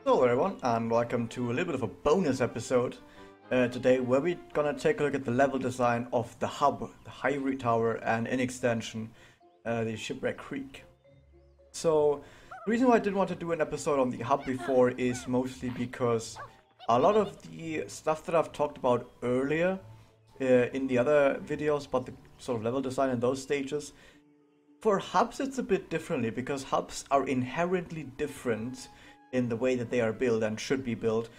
Hello everyone, and welcome to a little bit of a bonus episode today where we're gonna take a look at the level design of the hub, the Hivory Tower, and in extension, the Shipwreck Creek. So, the reason why I didn't want to do an episode on the hub before is mostly because a lot of the stuff that I've talked about earlier in the other videos about the sort of level design in those stages, for hubs it's a bit differently because hubs are inherently different in the way that they are built and should be built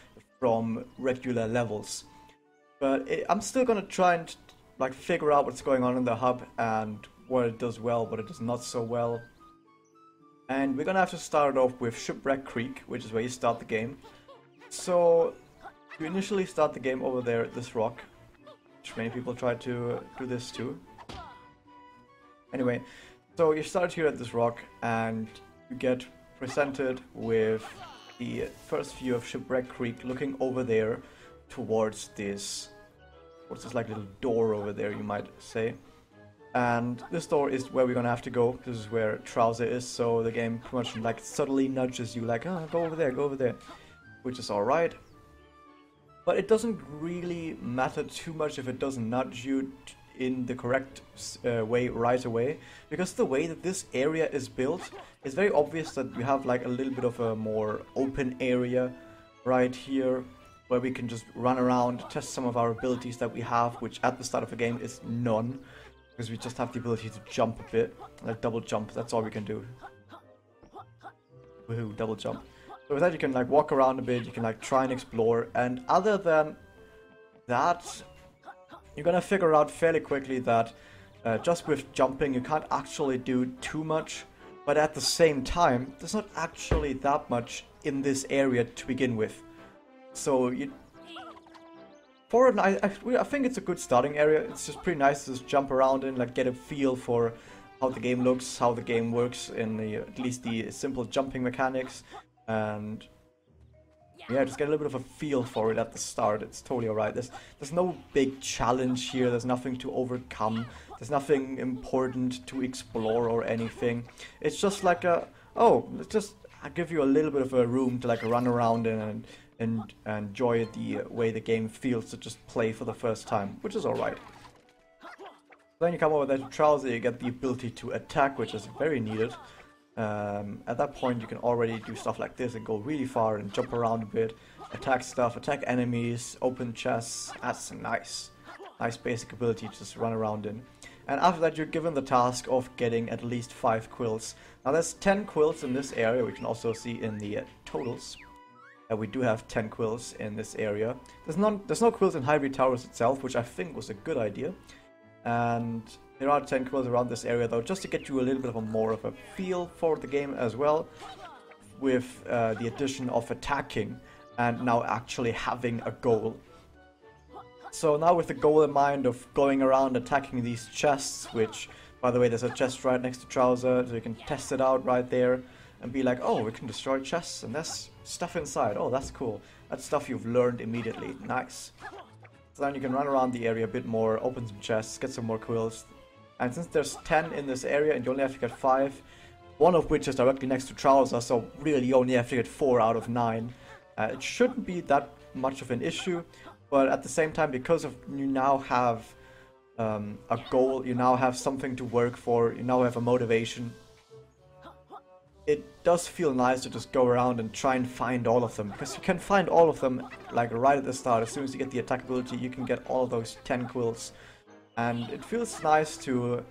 from regular levels. But I'm still gonna try and figure out what's going on in the hub and what it does well, what it does not so well. And we're gonna have to start off with Shipwreck Creek, which is where you start the game. So you initially start the game over there at this rock, which many people try to do this too. Anyway, so you start here at this rock and you get presented with the first view of Shipwreck Creek, looking over there towards this like little door over there, you might say. And this door is where we're gonna have to go. This is where Trouser is, so the game pretty much subtly nudges you like, oh, go over there, which is alright. But it doesn't really matter too much if it doesn't nudge you in the correct way right away, because the way that this area is built, it's very obvious that we have a little bit of a more open area right here where we can just run around, test some of our abilities that we have, which at the start of the game is none, because we just have the ability to jump a bit, like double jump. That's all we can do. Woohoo, double jump. So with that you can walk around a bit, you can try and explore, and other than that, you're gonna figure out fairly quickly that just with jumping you can't actually do too much, but at the same time there's not actually that much in this area to begin with. So I think it's a good starting area. It's just pretty nice to just jump around and get a feel for how the game looks, how the game works in at least the simple jumping mechanics, and yeah, just get a little bit of a feel for it at the start. It's totally alright. There's no big challenge here. There's nothing to overcome. There's nothing important to explore or anything. It's just let's just give you a little bit of a room to run around in and enjoy the way the game feels to just play for the first time, which is alright. Then you come over there to Trouser, you get the ability to attack, which is very needed. At that point you can already do stuff like this and go really far and jump around a bit, attack stuff, attack enemies, open chests. That's a nice basic ability to just run around in. And after that you're given the task of getting at least 5 quills. Now there's 10 quills in this area, we can also see in the totals. We do have 10 quills in this area. There's no quills in Hivory Towers itself, which I think was a good idea. And there are 10 quills around this area though, just to get you a little bit more of a feel for the game as well, with the addition of attacking and now actually having a goal. So now with the goal in mind of going around attacking these chests, which by the way there's a chest right next to Trouser, so you can test it out right there and be like, oh, we can destroy chests and there's stuff inside, oh that's cool. That's stuff you've learned immediately, nice. So then you can run around the area a bit more, open some chests, get some more quills. And since there's 10 in this area and you only have to get 5, one of which is directly next to Trouser, so really you only have to get 4 out of 9. It shouldn't be that much of an issue, but at the same time, because you now have a goal, you now have something to work for, you now have a motivation, it does feel nice to just go around and try and find all of them, because you can find all of them right at the start. As soon as you get the attack ability, you can get all of those 10 quills. And it feels nice to,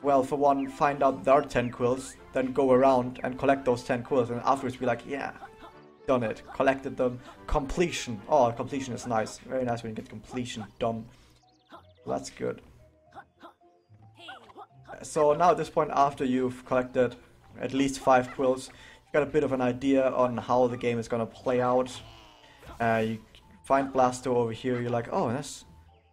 well, for one, find out there are 10 quills, then go around and collect those 10 quills, and afterwards be like, yeah, done it, collected them, completion. Oh, completion is nice, very nice when you get completion done. That's good. So now at this point, after you've collected at least 5 quills, you've got a bit of an idea on how the game is gonna play out. You find Blasto over here, you're like, oh,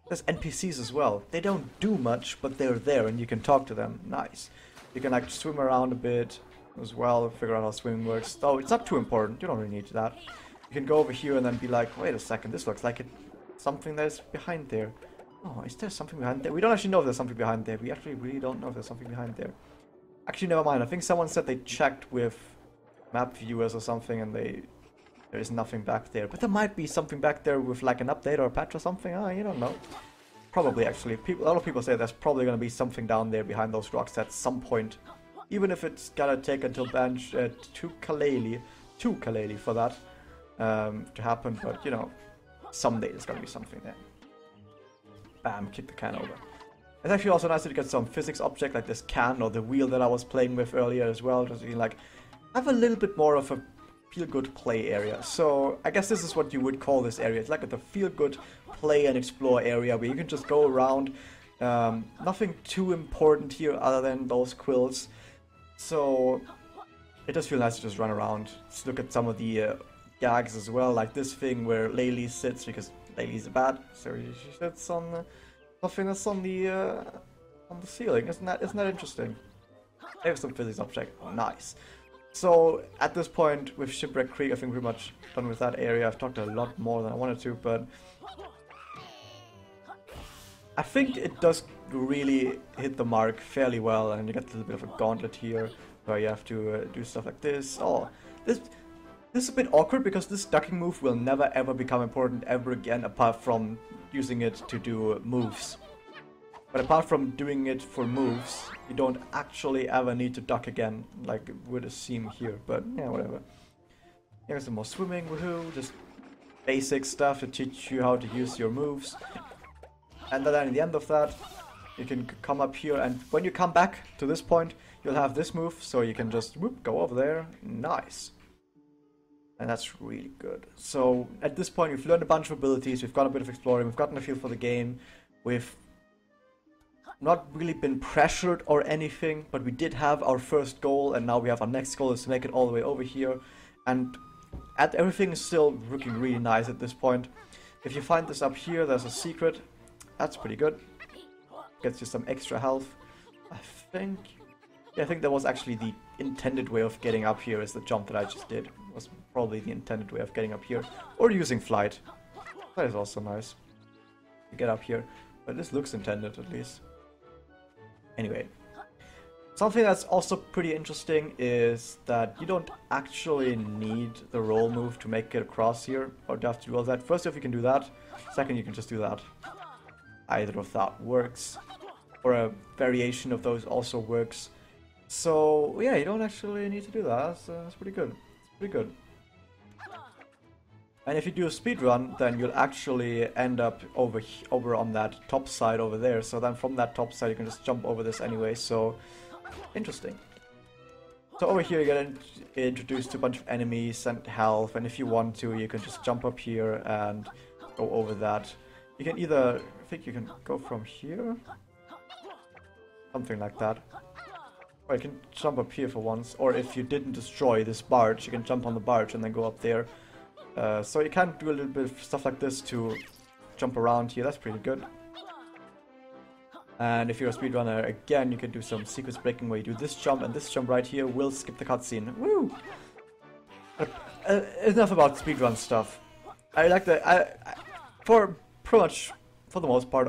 there's NPCs as well. They don't do much, but they're there and you can talk to them. Nice. You can swim around a bit as well, figure out how swimming works. Though it's not too important, you don't really need that. You can go over here and then be like, wait a second, this looks like something that's behind there. Oh, is there something behind there? We don't actually know if there's something behind there. We actually really don't know if there's something behind there. Actually, never mind. I think someone said they checked with map viewers or something and they there is nothing back there. But there might be something back there with like an update or a patch or something. Oh, you don't know. Probably, actually. A lot of people say there's probably going to be something down there behind those rocks at some point. Even if it's gonna take until Yooka-Laylee for that to happen. But, you know, someday there's going to be something there. Bam, kick the can over. It's actually also nice to get some physics object like this can or the wheel that I was playing with earlier as well. Just like, have a little bit more of a feel-good play area. So I guess this is what you would call this area. It's like the feel-good play and explore area where you can just go around. Nothing too important here other than those quills. So it does feel nice to just run around. Let's look at some of the gags as well, like this thing where Laylee sits, because Laylee's a bat, so she sits on something that's on the ceiling. Isn't that interesting? There's some physics object. Oh, nice. So at this point with Shipwreck Creek, I think we're pretty much done with that area. I've talked a lot more than I wanted to, but I think it does really hit the mark fairly well, and you get a little bit of a gauntlet here where you have to do stuff like this. Oh, this is a bit awkward because this ducking move will never ever become important ever again, apart from using it to do moves. But apart from doing it for moves, you don't actually ever need to duck again, like it would seem here, but yeah, whatever. Here's some more swimming, woohoo, just basic stuff to teach you how to use your moves. And then at the end of that, you can come up here, and when you come back to this point, you'll have this move, so you can just whoop, go over there. Nice. And that's really good. So at this point, we've learned a bunch of abilities, we've got a bit of exploring, we've gotten a feel for the game, we've not really been pressured or anything, but we did have our first goal, and now we have our next goal is to make it all the way over here. And everything is still looking really nice at this point. If you find this up here, there's a secret. That's pretty good. Gets you some extra health. I think that was actually the intended way of getting up here, is the jump that I just did. Was probably the intended way of getting up here. Or using flight. That is also nice. You get up here. But this looks intended at least. Anyway. Something that's also pretty interesting is that you don't actually need the roll move to make it across here. Or do you have to do all that? First, if you can do that. Second, you can just do that. Either of that works, or a variation of those also works. So yeah, you don't actually need to do that. That's pretty good. It's pretty good. And if you do a speedrun, then you'll actually end up over on that top side over there. So then from that top side, you can just jump over this anyway. So interesting. So over here, you get introduced to a bunch of enemies and health. And if you want to, you can just jump up here and go over that. You can either, I think you can go from here, something like that, or you can jump up here for once, or if you didn't destroy this barge, you can jump on the barge and then go up there. So you can do a little bit of stuff like this to jump around here, that's pretty good. And if you're a speedrunner, again, you can do some sequence breaking where you do this jump, and this jump right here will skip the cutscene. Woo! Enough about speedrun stuff. I like that, for pretty much, for the most part,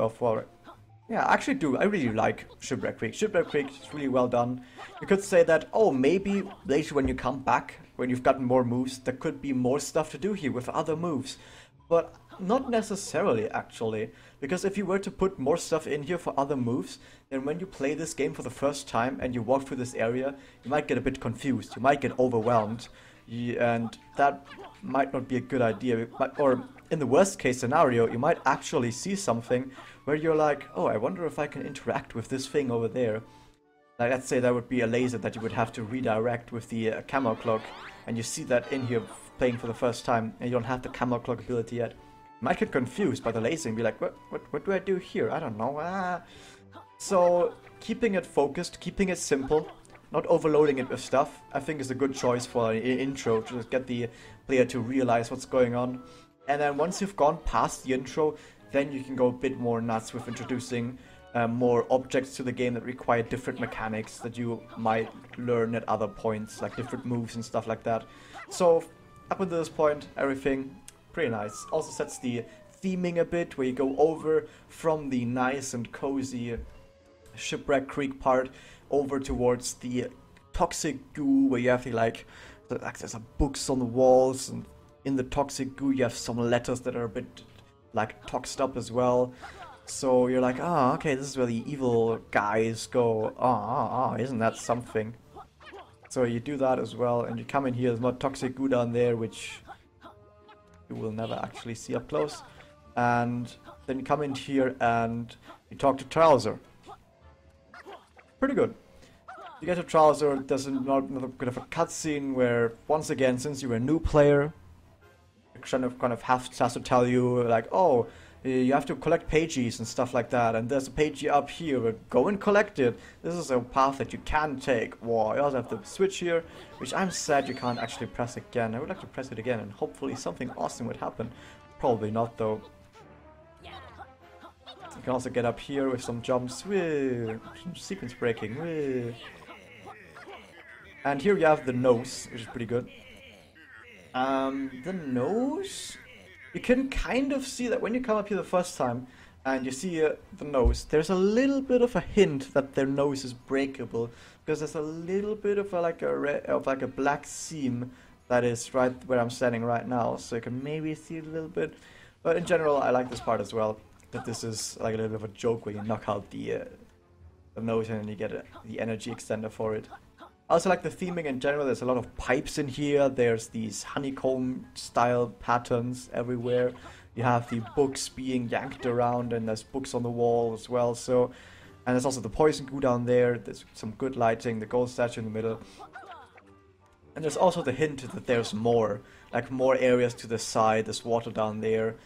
yeah, I really like Shipwreck Creek. Shipwreck Creek is really well done. You could say that, oh, maybe later when you come back, when you've gotten more moves, there could be more stuff to do here with other moves. But not necessarily, actually. Because if you were to put more stuff in here for other moves, then when you play this game for the first time and you walk through this area, you might get a bit confused, you might get overwhelmed. And that might not be a good idea, or in the worst case scenario, you might actually see something where you're like, oh, I wonder if I can interact with this thing over there. Like, let's say there would be a laser that you would have to redirect with the camo cloak, and you see that in here playing for the first time, and you don't have the camo cloak ability yet. You might get confused by the laser and be like, what do I do here? I don't know. So, keeping it focused, keeping it simple, not overloading it with stuff, I think is a good choice for an intro, to just get the player to realize what's going on. And then once you've gone past the intro, then you can go a bit more nuts with introducing more objects to the game that require different mechanics that you might learn at other points, like different moves and stuff like that. So up until this point, everything pretty nice. Also sets the theming a bit, where you go over from the nice and cozy Shipwreck Creek part over towards the toxic goo, where you have to like there's books on the walls, and in the toxic goo you have some letters that are a bit like toxed up as well. So you're like, oh, okay, this is where the evil guys go. Isn't that something? So you do that as well, and you come in here, there's more toxic goo down there, which you will never actually see up close. And then you come in here and you talk to Trouser. Pretty good. You get to Trouser, there's another bit of a cutscene where, once again, since you're a new player, it kind of has to tell you, like, oh, you have to collect pages and stuff like that, and there's a pagey up here, but go and collect it. This is a path that you can take. Whoa, you also have the switch here, which I'm sad you can't actually press again. I would like to press it again, and hopefully something awesome would happen. Probably not, though. You can also get up here with some jumps. Whee! Some sequence breaking. Whee! And here you have the nose, which is pretty good. The nose? You can kind of see that when you come up here the first time and you see the nose, there's a little bit of a hint that their nose is breakable, because there's a little bit of a black seam that is right where I'm standing right now, so you can maybe see it a little bit. But in general, I like this part as well, that this is like a little bit of a joke where you knock out the nose and then you get the energy extender for it. I also like the theming in general. There's a lot of pipes in here. There's these honeycomb style patterns everywhere. You have the books being yanked around, and there's books on the wall as well. So, and there's also the poison goo down there. There's some good lighting, the gold statue in the middle. And there's also the hint that there's more, like more areas to the side. There's water down there.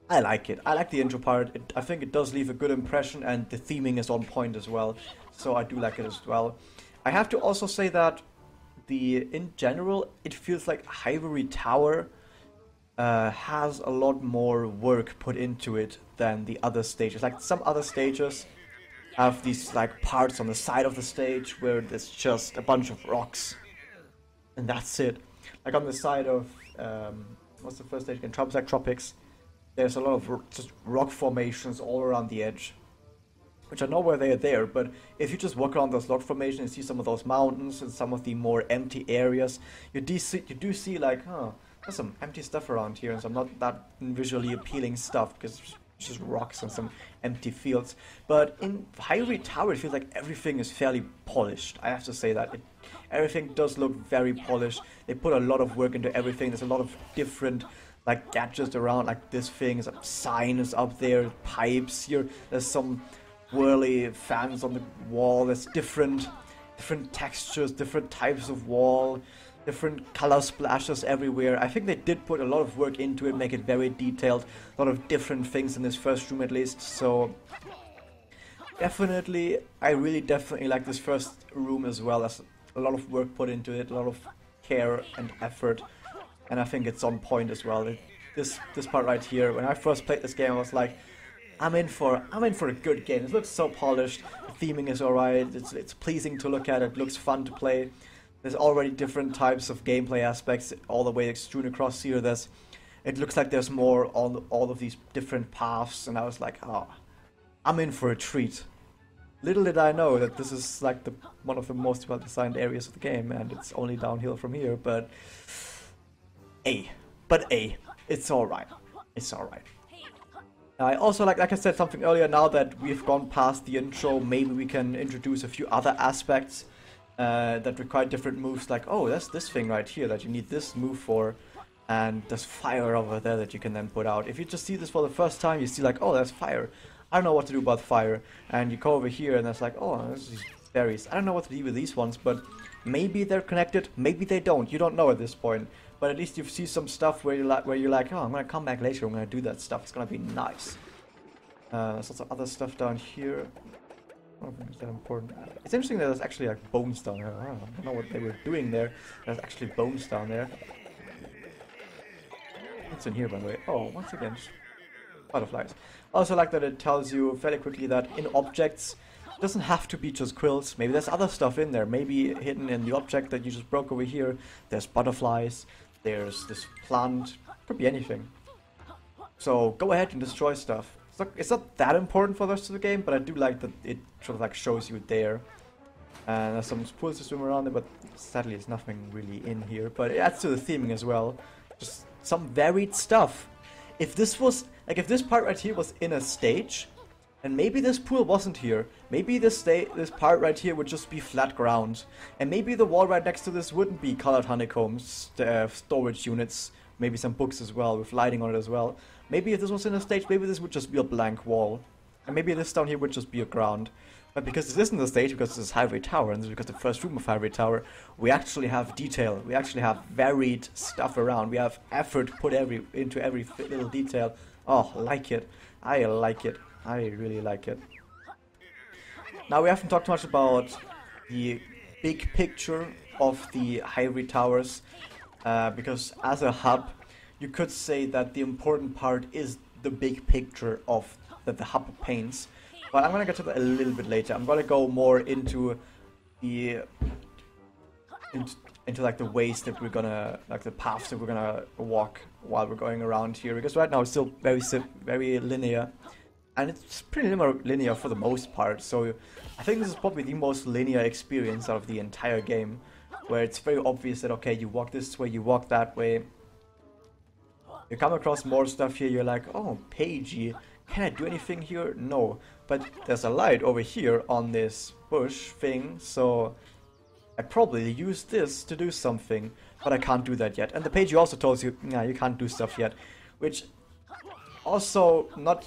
I like it. I like the intro part. I think it does leave a good impression, and the theming is on point as well. So I do like it as well. I have to also say that in general, it feels like Hivory Tower has a lot more work put into it than the other stages. Like some other stages have these like parts on the side of the stage where there's just a bunch of rocks, and that's it. Like on the side of what's the first stage again? Tropics. There's a lot of just rock formations all around the edge, which I know where they are there, but if you just walk around those rock formations and see some of those mountains and some of the more empty areas, you do see like, there's some empty stuff around here and some not that visually appealing stuff, because it's just rocks and some empty fields. But in Hivory Tower, it feels like everything is fairly polished. I have to say that. Everything does look very polished. They put a lot of work into everything. There's a lot of different like gadgets around, like this thing, a sign is up there, pipes here, there's some whirly fans on the wall. There's different textures, different types of wall, different color splashes everywhere. I think they did put a lot of work into it, make it very detailed, a lot of different things in this first room at least. So definitely, I really definitely like this first room as well. There's a lot of work put into it, a lot of care and effort, and I think it's on point as well. This part right here, when I first played this game, I was like, I'm in for a good game. It looks so polished. The theming is alright. It's pleasing to look at. It looks fun to play. There's already different types of gameplay aspects all the way strewn across here. It looks like there's more on all of these different paths, and I was like, oh, I'm in for a treat. Little did I know that this is like one of the most well-designed areas of the game, and it's only downhill from here. But it's alright. It's alright. I also like I said something earlier, now that we've gone past the intro, maybe we can introduce a few other aspects that require different moves, like, oh, there's this thing right here that you need this move for, and there's fire over there that you can then put out. If you just see this for the first time, you see like, oh, there's fire. I don't know what to do about fire. And you go over here and there's like, oh, there's these berries. I don't know what to do with these ones, but maybe they're connected, maybe they don't. You don't know at this point. But at least you see some stuff where you're like, oh, I'm gonna come back later, I'm gonna do that stuff, it's gonna be nice. There's lots of other stuff down here. I don't think it's that important. It's interesting that there's actually like bones down there. I don't know what they were doing there. There's actually bones down there. What's in here, by the way? Oh, once again, just butterflies. I also like that it tells you fairly quickly that in objects, it doesn't have to be just quills. Maybe there's other stuff in there. Maybe hidden in the object that you just broke over here, there's butterflies. There's this plant, could be anything. So go ahead and destroy stuff. It's not that important for the rest of the game, but I do like that it sort of like shows you there. And there's some pools to swim around there, but sadly there's nothing really in here. But it adds to the theming as well. Just some varied stuff. If this was, like, if this part right here was in a stage, and maybe this pool wasn't here, maybe this part right here would just be flat ground, and maybe the wall right next to this wouldn't be colored honeycombs, storage units, maybe some books as well, with lighting on it as well. Maybe if this was in a stage, maybe this would just be a blank wall, and maybe this down here would just be a ground. But because this isn't the stage, because this is Hivory Tower, and this is because the first room of Hivory Tower, we actually have detail, we actually have varied stuff around, we have effort put into every little detail. Oh, like it. I like it. I really like it. Now, we haven't talked much about the big picture of the Hivory Towers, because as a hub, you could say that the important part is the big picture of that the hub paints. But I'm gonna get to that a little bit later. I'm gonna go more into the into like the ways that we're gonna, like the paths that we're gonna walk while we're going around here, because right now it's still very linear, and it's pretty linear for the most part. So I think this is probably the most linear experience out of the entire game, where it's very obvious that okay, you walk this way, you walk that way. You come across more stuff here, you're like, oh, pagey. Can I do anything here? No. But there's a light over here on this bush thing, so I probably use this to do something, but I can't do that yet. And the page also tells you, nah, you can't do stuff yet, which also not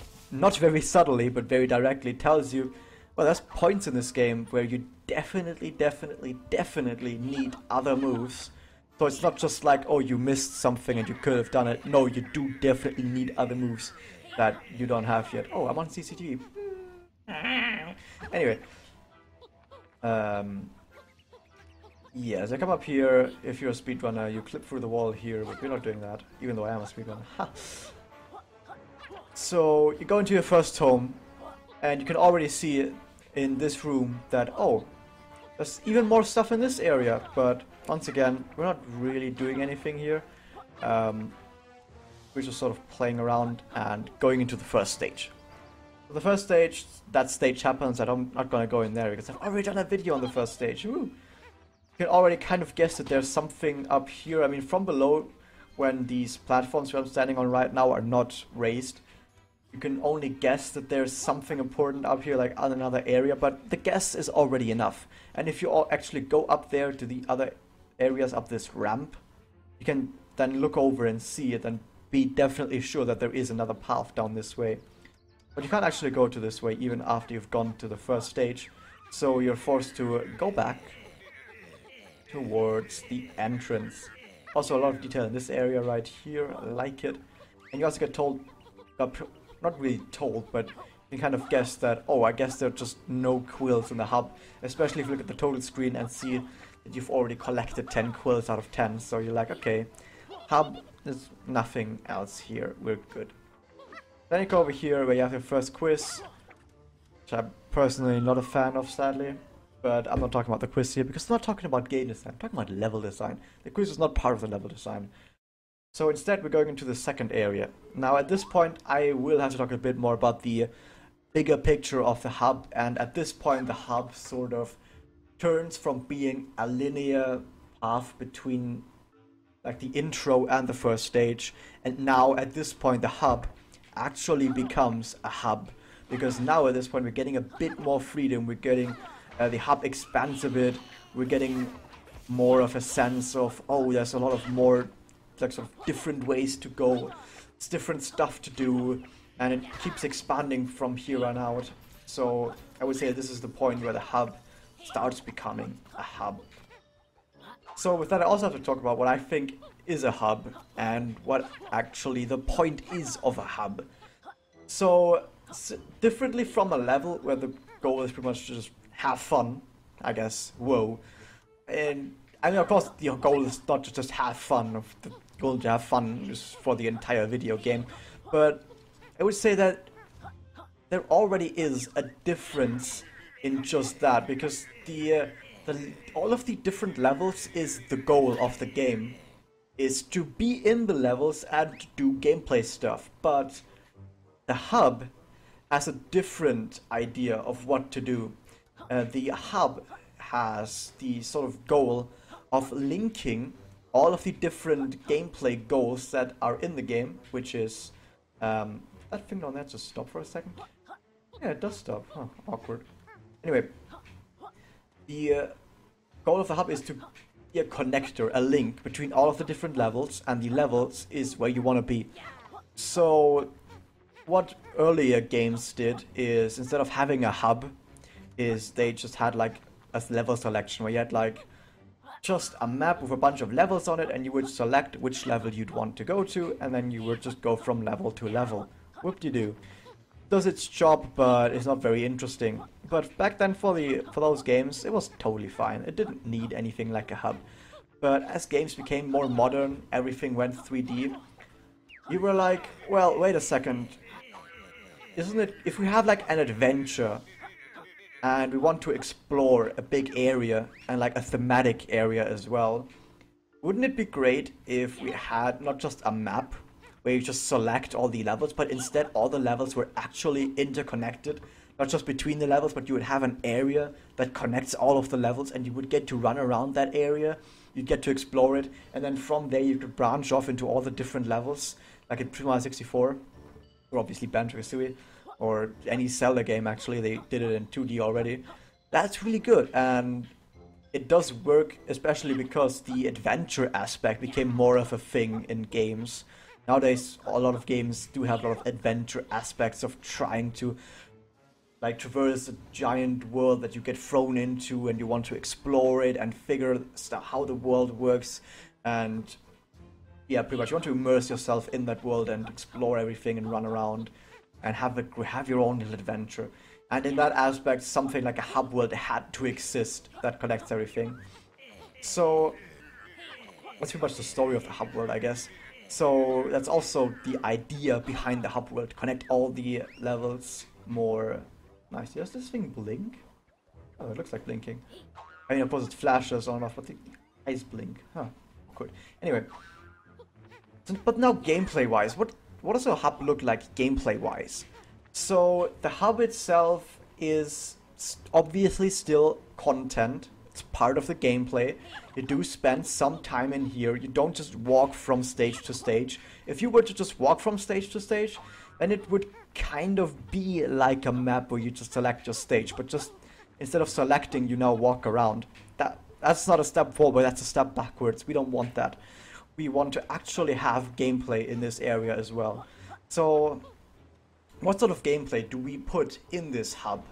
very subtly, but very directly tells you, well, there's points in this game where you definitely need other moves. So it's not just like, oh, you missed something and you could have done it. No, you do definitely need other moves that you don't have yet. Oh, I'm on CCTV. Anyway. Yeah, as I come up here, if you're a speedrunner, you clip through the wall here, but we're not doing that, even though I am a speedrunner. So, you go into your first home, and you can already see in this room that, oh, there's even more stuff in this area, but once again, we're not really doing anything here. We're just sort of playing around and going into the first stage. So the first stage, that stage happens, I'm not gonna go in there because I've already done a video on the first stage. Woo! You can already kind of guess that there's something up here. I mean, from below, when these platforms where I'm standing on right now are not raised, you can only guess that there's something important up here, like on another area, but the guess is already enough. And if you all actually go up there to the other areas up this ramp, you can then look over and see it and be definitely sure that there is another path down this way. But you can't actually go to this way even after you've gone to the first stage, so you're forced to go back towards the entrance. Also a lot of detail in this area right here, I like it. And you also get told, not really told, but you can kind of guess that, oh, I guess there are just no quills in the hub, especially if you look at the total screen and see that you've already collected 10 quills out of 10, so you're like, okay, hub, there's nothing else here, we're good. Then you go over here where you have your first quiz, which I'm personally not a fan of, sadly. But I'm not talking about the quiz here because I'm not talking about game design, I'm talking about level design. The quiz is not part of the level design. So instead we're going into the second area. Now at this point I will have to talk a bit more about the bigger picture of the hub, and at this point the hub sort of turns from being a linear path between like the intro and the first stage, and now at this point the hub actually becomes a hub, because now at this point we're getting a bit more freedom, we're getting the hub expands a bit, we're getting more of a sense of, oh, there's a lot of more like sort of different ways to go, it's different stuff to do, and it keeps expanding from here on out. So I would say this is the point where the hub starts becoming a hub. So with that I also have to talk about what I think is a hub and what actually the point is of a hub. So differently from a level where the goal is pretty much just have fun, I guess, whoa. And I mean, of course, the goal is not to just have fun, the goal to have fun is for the entire video game, but I would say that there already is a difference in just that, because all of the different levels is the goal of the game, is to be in the levels and to do gameplay stuff, but the hub has a different idea of what to do. The hub has the sort of goal of linking all of the different gameplay goals that are in the game, which is that thing down there just stop for a second. Yeah, it does stop. Huh, awkward. Anyway, the goal of the hub is to be a connector, a link between all of the different levels, and the levels is where you want to be. So what earlier games did is, instead of having a hub, is they just had like a level selection where you had like just a map with a bunch of levels on it, and you would select which level you'd want to go to, and then you would just go from level to level. Whoop-de-doo. Does its job, but it's not very interesting. But back then for those games, it was totally fine. It didn't need anything like a hub. But as games became more modern, everything went 3D. You were like, well, wait a second. Isn't it, if we have like an adventure and we want to explore a big area and like a thematic area as well, wouldn't it be great if we had not just a map where you just select all the levels, but instead all the levels were actually interconnected, not just between the levels, but you would have an area that connects all of the levels, and you would get to run around that area, you'd get to explore it, and then from there you could branch off into all the different levels, like in Super Mario 64, or obviously Banjo-Kazooie, or any Zelda game actually, they did it in 2D already. That's really good, and it does work, especially because the adventure aspect became more of a thing in games. Nowadays, a lot of games do have a lot of adventure aspects of trying to like traverse a giant world that you get thrown into, and you want to explore it and figure how the world works, and yeah, pretty much you want to immerse yourself in that world and explore everything and run around and have your own little adventure. And in that aspect, something like a hub world had to exist that connects everything. So that's pretty much the story of the hub world, I guess. So that's also the idea behind the hub world. Connect all the levels more nicely. Does this thing blink? Oh, it looks like blinking. I mean, of course it flashes on and off, but the eyes blink. Huh, good. Anyway. But now gameplay-wise, what does a hub look like gameplay-wise? So the hub itself is obviously still content. It's part of the gameplay. You do spend some time in here. You don't just walk from stage to stage. If you were to just walk from stage to stage, then it would kind of be like a map where you just select your stage, but just instead of selecting, you now walk around. That's not a step forward, that's a step backwards. We don't want that. We want to actually have gameplay in this area as well. So what sort of gameplay do we put in this hub?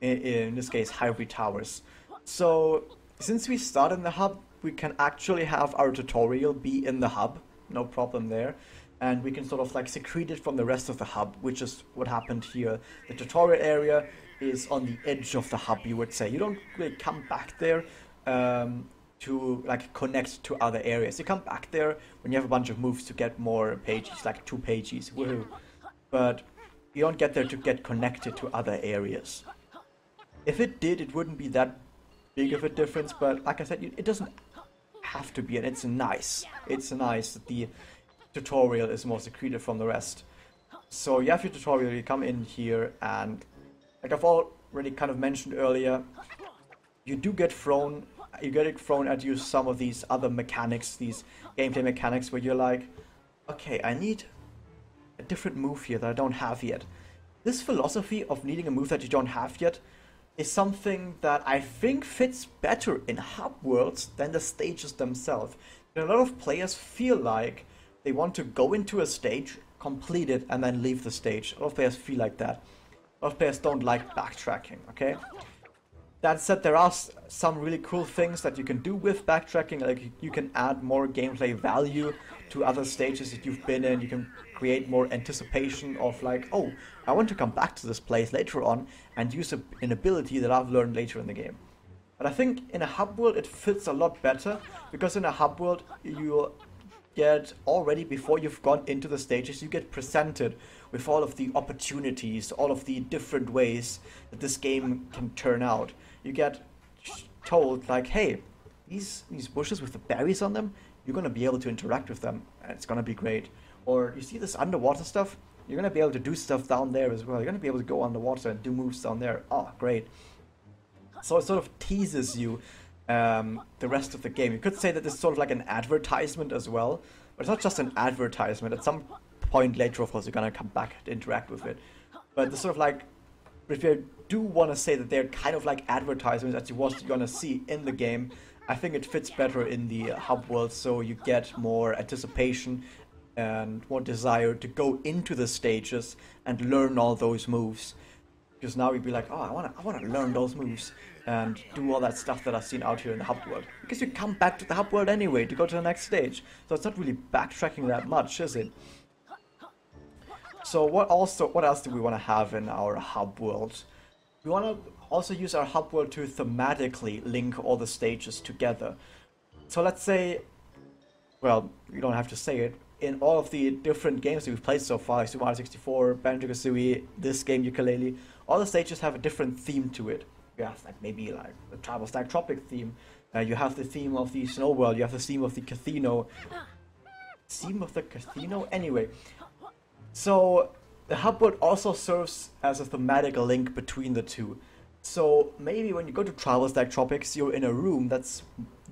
In this case, Hivory Towers. So since we start in the hub, we can actually have our tutorial be in the hub, no problem there. And we can sort of like secrete it from the rest of the hub, which is what happened here. The tutorial area is on the edge of the hub, you would say. You don't really come back there to like connect to other areas. You come back there when you have a bunch of moves to get more pages, like 2 pages, woohoo. But you don't get there to get connected to other areas. If it did, it wouldn't be that big of a difference, but like I said, it doesn't have to be, and it's nice. It's nice that the tutorial is more secreted from the rest. So you have your tutorial, you come in here, and like I've already kind of mentioned earlier, you get it thrown at you some of these other mechanics, these gameplay mechanics where you're like, okay, I need a different move here that I don't have yet. This philosophy of needing a move that you don't have yet is something that I think fits better in hub worlds than the stages themselves. A lot of players feel like they want to go into a stage, complete it, and then leave the stage. A lot of players feel like that. A lot of players don't like backtracking, okay? That said, there are some really cool things that you can do with backtracking, like you can add more gameplay value to other stages that you've been in. You can create more anticipation of like, oh, I want to come back to this place later on and use an ability that I've learned later in the game. But I think in a hub world it fits a lot better, because in a hub world you get already, before you've gone into the stages, you get presented with all of the opportunities, all of the different ways that this game can turn out. You get told like, hey, these bushes with the berries on them, you're going to be able to interact with them, and it's going to be great. Or you see this underwater stuff, you're going to be able to do stuff down there as well. You're going to be able to go underwater and do moves down there. Oh, great. So it sort of teases you the rest of the game. You could say that this is sort of like an advertisement as well, but it's not just an advertisement. At some point later, of course, you're gonna come back and interact with it. But the sort of like, if you do want to say that they're kind of like advertisements that you're gonna see in the game, I think it fits better in the hub world, so you get more anticipation and more desire to go into the stages and learn all those moves. Because now you'd be like, oh, I wanna learn those moves and do all that stuff that I've seen out here in the hub world. Because you come back to the hub world anyway to go to the next stage, so it's not really backtracking that much, is it? So what else do we want to have in our hub world? We want to also use our hub world to thematically link all the stages together. So let's say, well, you don't have to say it, in all of the different games that we've played so far, Super Mario 64, Banjo-Kazooie, this game, Yooka-Laylee, all the stages have a different theme to it. You have like maybe like the Travel Stack Tropic theme, you have the theme of the Snow World, you have the theme of the Casino. Theme of the Casino? Anyway. So the hub world also serves as a thematic link between the two. So maybe when you go to Travel Stack Tropics, you're in a room that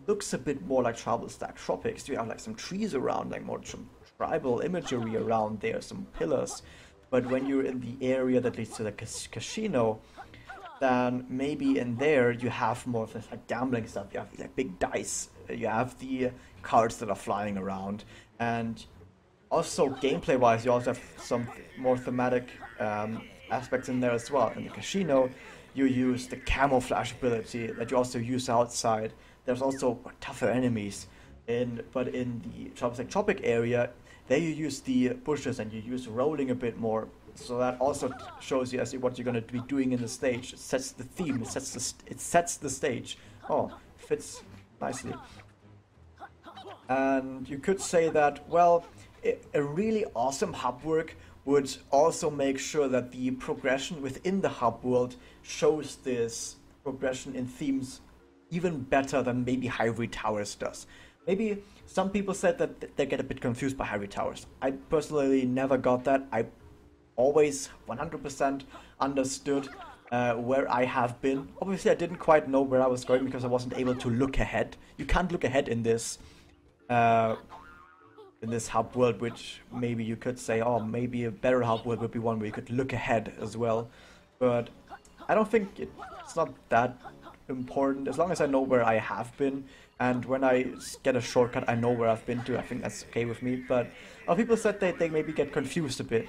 looks a bit more like Travel Stack Tropics. You have like some trees around, like more tribal imagery around there, some pillars. But when you're in the area that leads to the casino, then maybe in there you have more of this like gambling stuff. You have like big dice, you have the cards that are flying around, and also gameplay wise you also have some more thematic aspects in there as well. In the casino you use the camouflage ability that you also use outside. There's also tougher enemies, but in the Tropic area, there you use the bushes and you use rolling a bit more. So that also shows you as what you're going to be doing in the stage. It sets the theme, it sets the stage. Oh, fits nicely. And you could say that, well, a really awesome hub work would also make sure that the progression within the hub world shows this progression in themes even better than maybe Hivory Towers does. Maybe some people said that they get a bit confused by Hivory Towers. I personally never got that. I always 100% understood where I have been. Obviously I didn't quite know where I was going because I wasn't able to look ahead. You can't look ahead in this hub world, which maybe you could say, oh, maybe a better hub world would be one where you could look ahead as well. But I don't think it's not that important. As long as I know where I have been, and when I get a shortcut I know where I've been to, I think that's okay with me. But people said they maybe get confused a bit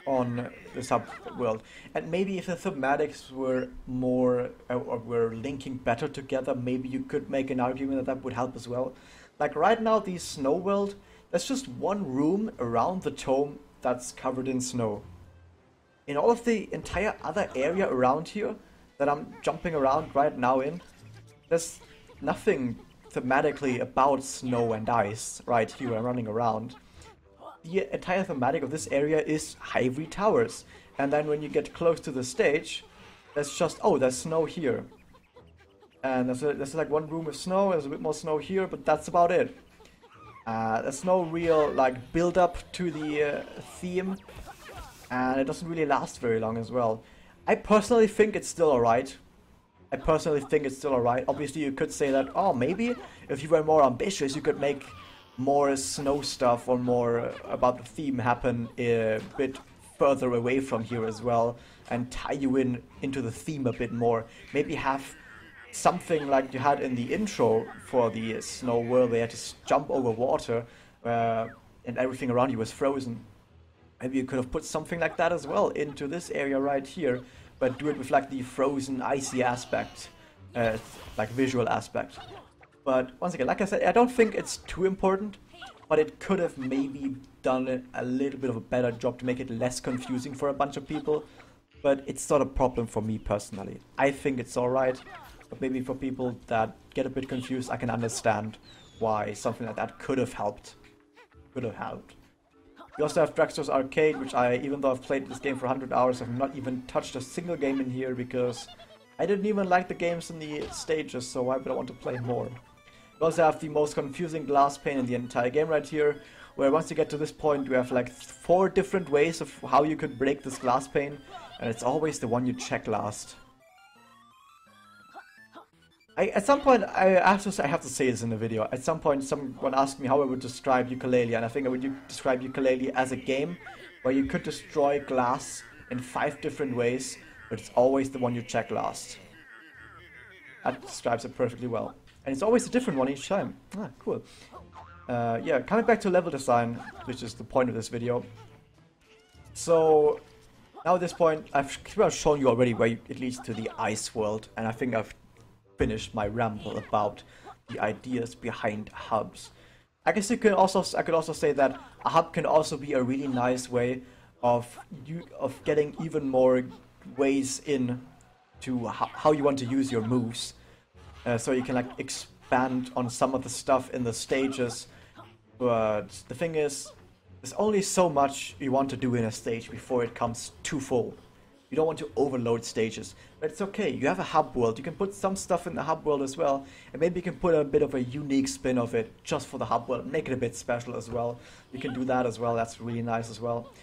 on this hub world, and maybe if the thematics were more or were linking better together, maybe you could make an argument that would help as well. Like right now, the snow world, there's just one room around the tomb that's covered in snow. In all of the entire other area around here that I'm jumping around right now in, there's nothing thematically about snow and ice right here. I'm running around. The entire thematic of this area is Hivory Towers. And then when you get close to the stage, there's just, oh, there's snow here. And there's like one room with snow, there's a bit more snow here, but that's about it. There's no real like build up to the theme, and it doesn't really last very long as well. I personally think it's still alright. Obviously you could say that, oh, maybe if you were more ambitious you could make more snow stuff or more about the theme happen a bit further away from here as well, and tie you into the theme a bit more. Maybe have something like you had in the intro for the snow world, where you had to jump over water and everything around you was frozen. Maybe you could have put something like that as well into this area right here, but do it with like the frozen icy aspect, like visual aspect. But once again, like I said, I don't think it's too important, but it could have maybe done a little bit of a better job to make it less confusing for a bunch of people. But it's not a problem for me personally. I think it's alright. But maybe for people that get a bit confused, I can understand why something like that could have helped. We also have Dragster's Arcade, which even though I've played this game for 100 hours, I've not even touched a single game in here because I didn't even like the games in the stages, so why would I want to play more? We also have the most confusing glass pane in the entire game right here, where once you get to this point, you have like 4 different ways of how you could break this glass pane, and it's always the one you check last. At some point, I have to say this in the video. At some point, someone asked me how I would describe Yooka-Laylee, and I think I would describe Yooka-Laylee as a game where you could destroy glass in 5 different ways, but it's always the one you check last. That describes it perfectly well. And it's always a different one each time. Ah, cool. Yeah, coming back to level design, which is the point of this video. So, now at this point, I've shown you already where it leads to the ice world, and I think I've finished my ramble about the ideas behind hubs. I guess I could also say that a hub can also be a really nice way of getting even more ways in to how you want to use your moves. So you can like expand on some of the stuff in the stages. But the thing is, there's only so much you want to do in a stage before it comes too full. You don't want to overload stages, but it's okay. You have a hub world. You can put some stuff in the hub world as well, and maybe you can put a bit of a unique spin of it just for the hub world, make it a bit special as well. You can do that as well. That's really nice as well,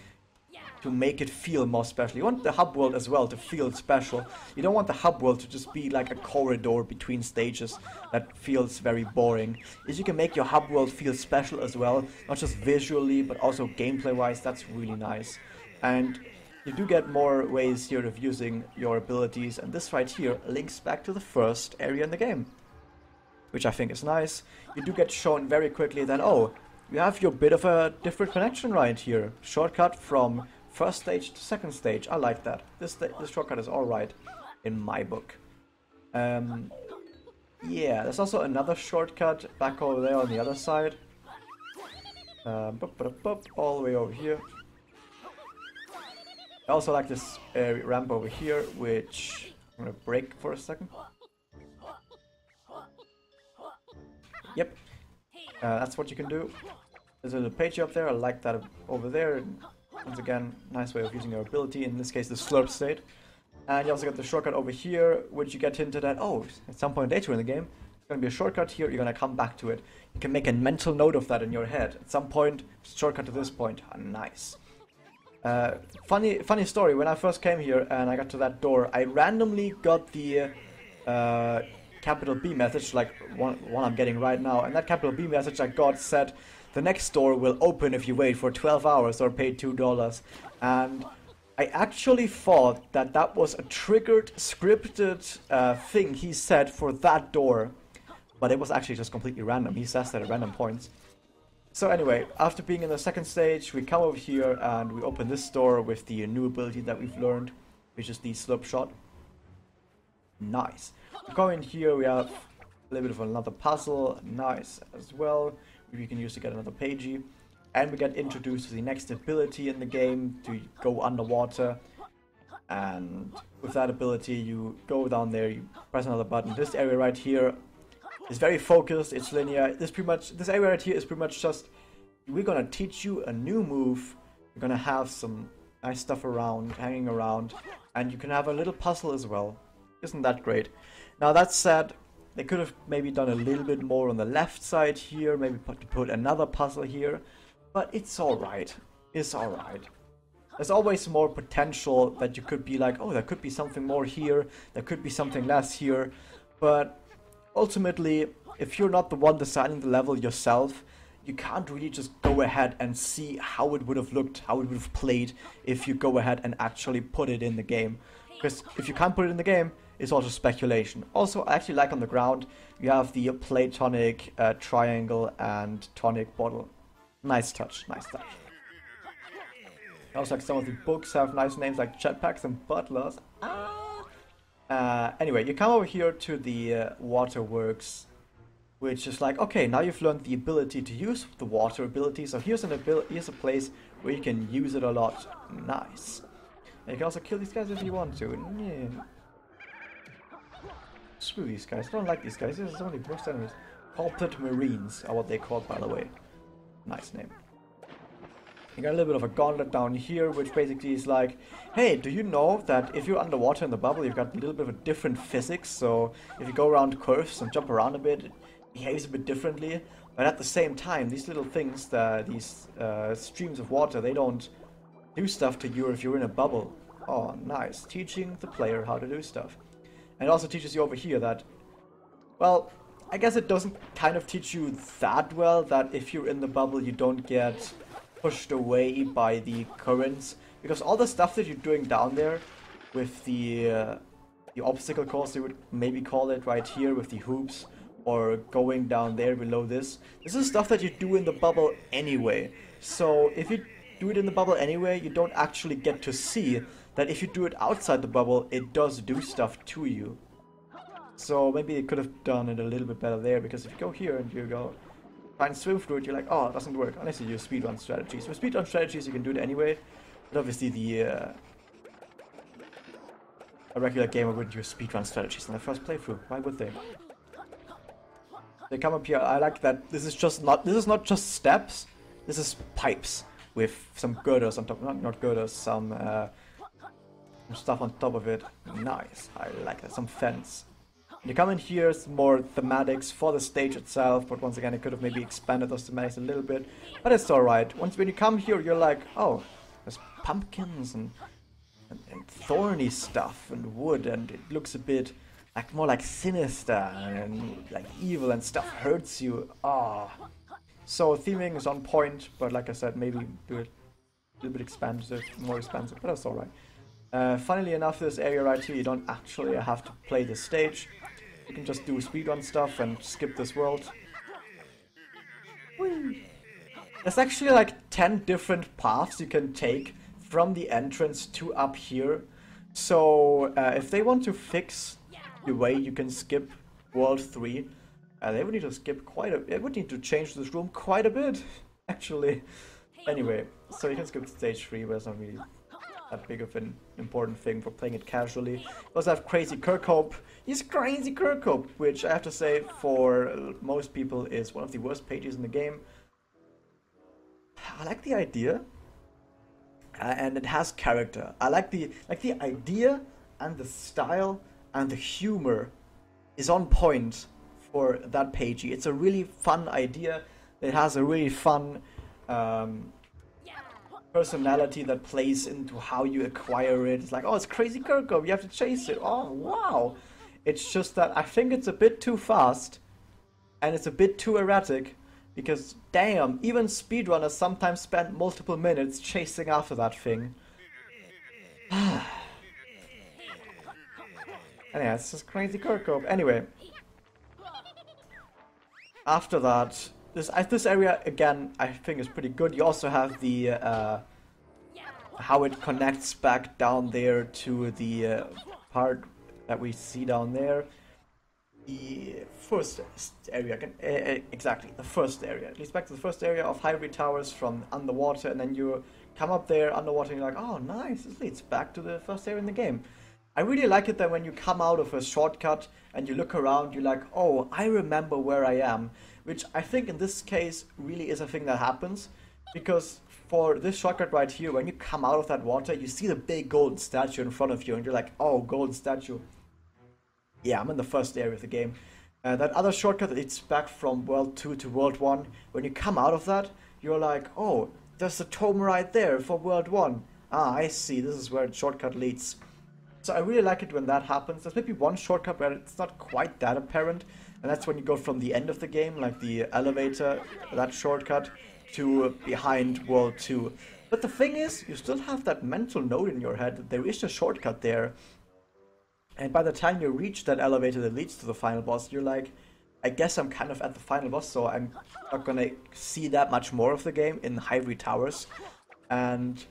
to make it feel more special. You want the hub world as well to feel special. You don't want the hub world to just be like a corridor between stages that feels very boring. If you can make your hub world feel special as well, not just visually but also gameplay wise, that's really nice. And you do get more ways here of using your abilities, and this right here links back to the first area in the game, which I think is nice. You do get shown very quickly that, oh, you have your bit of a different connection right here. Shortcut from first stage to second stage. I like that. This shortcut is alright in my book. Yeah, there's also another shortcut back over there on the other side. All the way over here. I also like this ramp over here, which I'm gonna break for a second. Yep, that's what you can do. There's a little page up there. I like that over there. Once again, nice way of using your ability, in this case the slurp state. And you also got the shortcut over here, which you get hinted at, oh, at some point later in the game, there's going to be a shortcut here, you're going to come back to it. You can make a mental note of that in your head. At some point, shortcut to this point. Ah, nice. Funny story, when I first came here and I got to that door, I randomly got the capital B message, like one I'm getting right now, and that capital B message I got said, the next door will open if you wait for 12 hours or pay $2. And I actually thought that that was a triggered, scripted thing he said for that door. But it was actually just completely random. He says that at random points. So anyway, after being in the second stage, we come over here and we open this door with the new ability that we've learned, which is the slurp shot. Nice. We go in here, we have a little bit of another puzzle. Nice as well. We can use to get another pagey, and we get introduced to the next ability in the game, to go underwater. And with that ability you go down there, you press another button. This area right here is very focused, it's linear. This area right here is pretty much just, we're gonna teach you a new move, you're gonna have some nice stuff around, hanging around, and you can have a little puzzle as well. Isn't that great? Now that said, they could have maybe done a little bit more on the left side here, maybe put another puzzle here, but it's alright. It's alright. There's always more potential that you could be like, oh, there could be something more here, there could be something less here, but ultimately, if you're not the one designing the level yourself, you can't really just go ahead and see how it would have looked, how it would have played if you go ahead and actually put it in the game. Because if you can't put it in the game, it's also speculation. Also, I actually like on the ground, you have the platonic triangle and tonic bottle. Nice touch, nice touch. Also, like some of the books have nice names like jetpacks and butlers. Anyway, you come over here to the waterworks, which is like, okay, now you've learned the ability to use the water ability, so here's a place where you can use it a lot. Nice. And you can also kill these guys if you want to. Yeah. Screw these guys. I don't like these guys. These are only worst enemies. Pulpit Marines are what they called, by the way. Nice name. You got a little bit of a gauntlet down here, which basically is like, hey, do you know that if you're underwater in the bubble, you've got a little bit of a different physics, so if you go around curves and jump around a bit, it behaves a bit differently, but at the same time, these little things, these streams of water, they don't do stuff to you if you're in a bubble. Oh, nice. Teaching the player how to do stuff. And it also teaches you over here that Well, I guess it doesn't kind of teach you that well that if you're in the bubble you don't get pushed away by the currents, because all the stuff that you're doing down there with the obstacle course, you would maybe call it, right here with the hoops, or going down there below this is stuff that you do in the bubble anyway. So if you do it in the bubble anyway, you don't actually get to see that if you do it outside the bubble, it does do stuff to you. So maybe it could have done it a little bit better there, because if you go here and you go try and swim through it, you're like, oh, it doesn't work, unless you use speedrun strategies. With speedrun strategies you can do it anyway, but obviously a regular gamer wouldn't use speedrun strategies in their first playthrough. Why would they? They come up here. I like that this is not just steps, this is pipes with some girders on top, not girders, some stuff on top of it. Nice, I like that, some fence. You come in here, it's more thematics for the stage itself, but once again, it could have maybe expanded those thematics a little bit, but it's alright. When you come here, you're like, oh, there's pumpkins and thorny stuff and wood, and it looks a bit like more like sinister and like evil, and stuff hurts you. Ah, so theming is on point, but like I said, maybe do it a little bit expansive, more expansive, but that's alright. Funnily enough, this area right here, you don't actually have to play this stage. You can just do speedrun stuff and skip this world. Whee. There's actually like 10 different paths you can take from the entrance to up here. So if they want to fix the way you can skip World 3, they would need to skip they would need to change this room quite a bit, actually. Anyway, so you can skip stage 3, but it's not really that big of an important thing for playing it casually. You also have Crazy Kirkhope. He's Crazy Kirkhope, which I have to say for most people is one of the worst pages in the game. I like the idea, and it has character. I like the idea, and the style and the humor is on point for that pagey. It's a really fun idea. It has a really fun personality that plays into how you acquire it. It's like, oh, it's Crazy Kirkhope, you have to chase it. Oh, wow. It's just that I think it's a bit too fast, and it's a bit too erratic, because damn, even speedrunners sometimes spend multiple minutes chasing after that thing. Anyway, it's just Crazy Kirkhope. Anyway, after that, this area again I think is pretty good. You also have the how it connects back down there to the part that we see down there. The first area, exactly, the first area. It leads back to the first area of Hivory Towers from underwater, and then you come up there underwater and you're like, oh nice, this leads back to the first area in the game. I really like it that when you come out of a shortcut and you look around, you're like, oh, I remember where I am. Which I think in this case really is a thing that happens, because for this shortcut right here, when you come out of that water, you see the big golden statue in front of you, and you're like, oh, golden statue. Yeah, I'm in the first area of the game. That other shortcut leads back from World 2 to World 1. When you come out of that, you're like, oh, there's a tome right there for World 1. Ah, I see, this is where the shortcut leads. So I really like it when that happens. There's maybe one shortcut where it's not quite that apparent, and that's when you go from the end of the game, like the elevator, that shortcut, to behind World 2. But the thing is, you still have that mental note in your head that there is a shortcut there. And by the time you reach that elevator that leads to the final boss, you're like, I guess I'm kind of at the final boss, so I'm not gonna see that much more of the game in Hivory Towers. And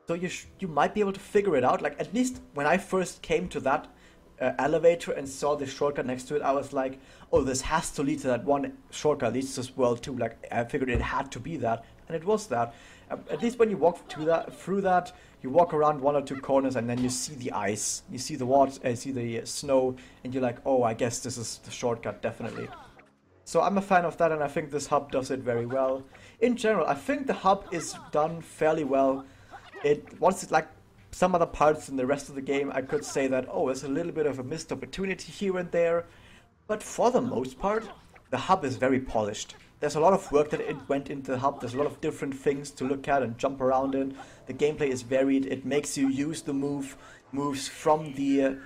so you might be able to figure it out. Like, at least when I first came to that elevator and saw the shortcut next to it, I was like, oh, this has to lead to that one shortcut, leads to World 2. Like, I figured it had to be that, and it was that. At least when you walk through that, you walk around one or two corners, and then you see the ice, you see the water, see the snow, and you're like, oh, I guess this is the shortcut, definitely. So I'm a fan of that, and I think this hub does it very well. In general, I think the hub is done fairly well. Once it's like some other parts in the rest of the game, I could say that, oh, there's a little bit of a missed opportunity here and there. But for the most part, the hub is very polished. There's a lot of work that went into the hub. There's a lot of different things to look at and jump around in. The gameplay is varied. It makes you use the moves from the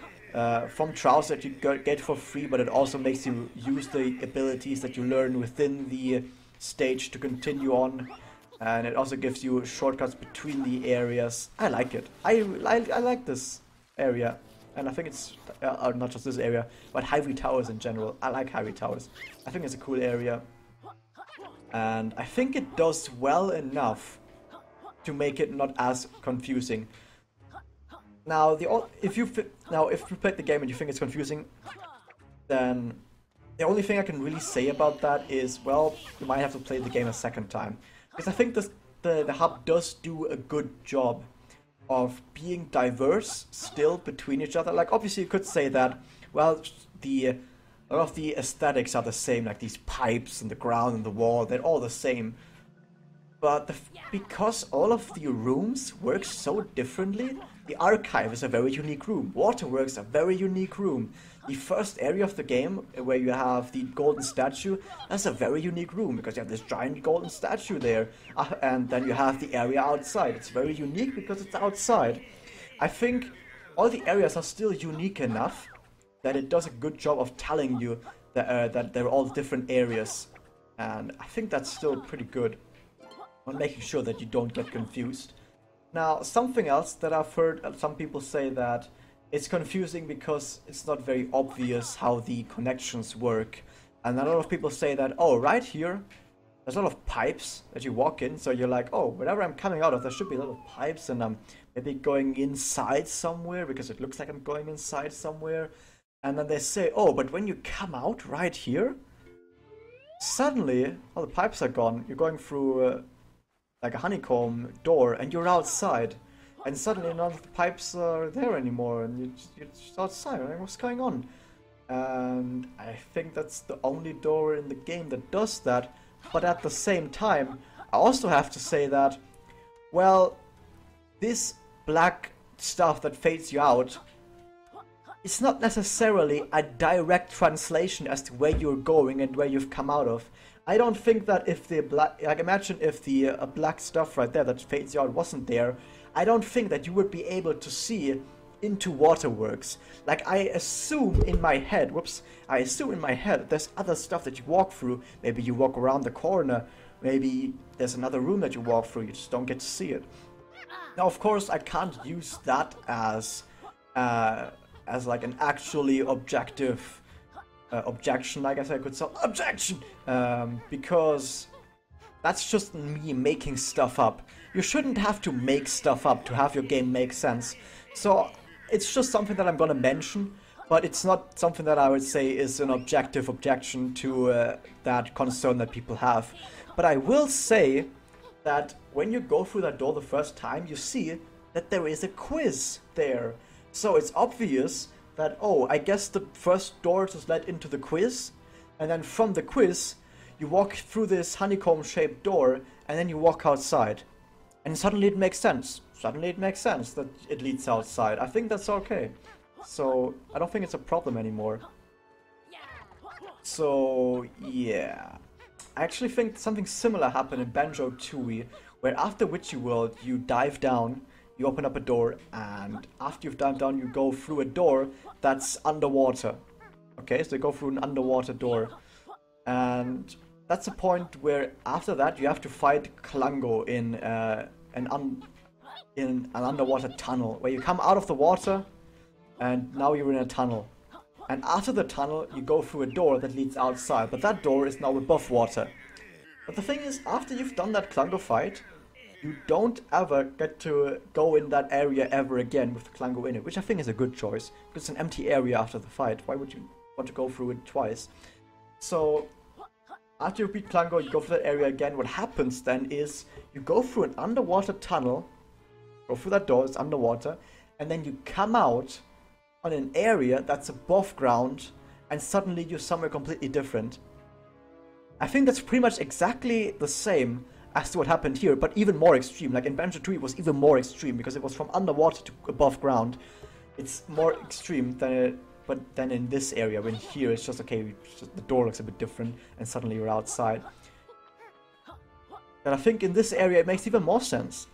from trials that you get for free, but it also makes you use the abilities that you learn within the stage to continue on, and it also gives you shortcuts between the areas. I like it. I like this area, and I think it's not just this area, but Hivory Towers in general. I like Hivory Towers. I think it's a cool area, and I think it does well enough to make it not as confusing. Now, if you played the game and you think it's confusing, then the only thing I can really say about that is, well, you might have to play the game a second time. Because I think the hub does do a good job of being diverse still between each other. Like, obviously you could say that, well, a lot of the aesthetics are the same, like these pipes and the ground and the wall, they're all the same. But because all of the rooms work so differently, the archive is a very unique room. Waterworks a very unique room. The first area of the game, where you have the golden statue, that's a very unique room because you have this giant golden statue there. And then you have the area outside. It's very unique because it's outside. I think all the areas are still unique enough that it does a good job of telling you that they're all different areas. And I think that's still pretty good on making sure that you don't get confused. Now, something else that I've heard some people say that it's confusing because it's not very obvious how the connections work. And a lot of people say that, oh, right here, there's a lot of pipes that you walk in, so you're like, oh, wherever I'm coming out of, there should be a lot of pipes, and I'm maybe going inside somewhere, because it looks like I'm going inside somewhere. And then they say, oh, but when you come out right here, suddenly all the pipes are gone. You're going through like a honeycomb door, and you're outside, and suddenly none of the pipes are there anymore, and you're just outside. Like, what's going on? And I think that's the only door in the game that does that. But at the same time, I also have to say that, well, this black stuff that fades you out, it's not necessarily a direct translation as to where you're going and where you've come out of. I don't think that if the black, like, imagine if the black stuff right there that fades you out wasn't there, I don't think that you would be able to see into Waterworks. Like, I assume in my head there's other stuff that you walk through. Maybe you walk around the corner, maybe there's another room that you walk through, you just don't get to see it. Now, of course, I can't use that as like an actually objective objection, I guess I could say, objection, because that's just me making stuff up. You shouldn't have to make stuff up to have your game make sense. So it's just something that I'm gonna mention, but it's not something that I would say is an objective objection to that concern that people have. But I will say that when you go through that door the first time, you see that there is a quiz there. So it's obvious that, oh, I guess the first door just led into the quiz, and then from the quiz, you walk through this honeycomb-shaped door, and then you walk outside. And suddenly it makes sense. Suddenly it makes sense that it leads outside. I think that's okay. So, I don't think it's a problem anymore. So, yeah. I actually think something similar happened in Banjo-Tooie, where after Witchy World, you dive down, you open up a door, and after you've dived down, you go through a door that's underwater. Okay, so you go through an underwater door. And that's a point where, after that, you have to fight Klango in an underwater tunnel, where you come out of the water, and now you're in a tunnel. And after the tunnel, you go through a door that leads outside, but that door is now above water. But the thing is, after you've done that Klango fight, you don't ever get to go in that area ever again with the Klango in it, which I think is a good choice, because it's an empty area after the fight. Why would you want to go through it twice? So, after you beat Klango, you go through that area again. What happens then is, you go through an underwater tunnel, go through that door, it's underwater, and then you come out on an area that's above ground, and suddenly you're somewhere completely different. I think that's pretty much exactly the same as to what happened here, but even more extreme. Like in Banjo-Tooie, it was even more extreme, because it was from underwater to above ground. It's more extreme than in this area, when here it's just, okay, the door looks a bit different, and suddenly you're outside. And I think in this area it makes even more sense.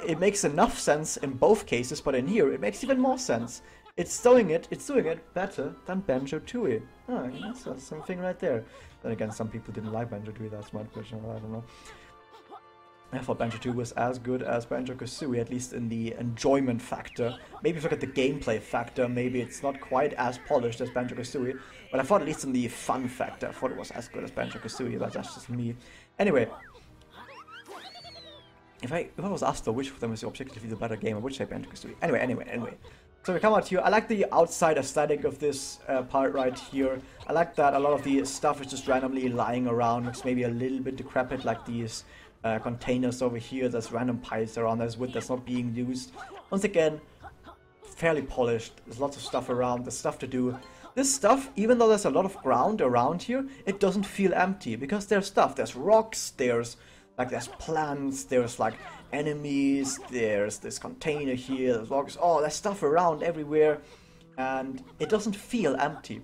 It makes enough sense in both cases, but in here it makes even more sense. It's doing it better than Banjo-Tooie. Oh, that's something right there. Then again, some people didn't like Banjo-Tooie that much, but I don't know. I thought Banjo-Tooie was as good as Banjo-Kazooie, at least in the enjoyment factor. Maybe if you look at the gameplay factor, maybe it's not quite as polished as Banjo-Kazooie, but I thought at least in the fun factor, I thought it was as good as Banjo-Kazooie, but that's just me. Anyway, if I was asked though which of them is objectively the better game, I would say Banjo-Kazooie. Anyway. So we come out here. I like the outside aesthetic of this part right here. I like that a lot of the stuff is just randomly lying around. Looks maybe a little bit decrepit, like these containers over here. There's random piles around. There's wood that's not being used. Once again, fairly polished. There's lots of stuff around. There's stuff to do. This stuff, even though there's a lot of ground around here, it doesn't feel empty because there's stuff. There's rocks. There's plants. There's like enemies. There's this container here. There's rocks. Oh, there's stuff around everywhere, and it doesn't feel empty.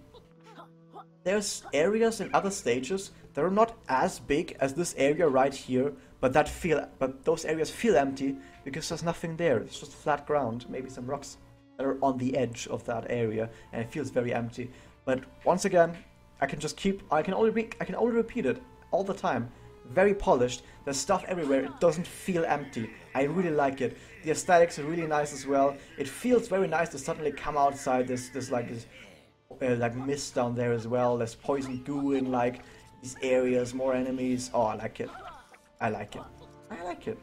There's areas in other stages that are not as big as this area right here, but those areas feel empty because there's nothing there. It's just flat ground, maybe some rocks that are on the edge of that area, and it feels very empty. But once again, I can only repeat it all the time. Very polished. There's stuff everywhere. It doesn't feel empty. I really like it. The aesthetics are really nice as well. It feels very nice to suddenly come outside. There's mist down there as well. There's poison goo in like these areas, more enemies. Oh, I like it. I like it.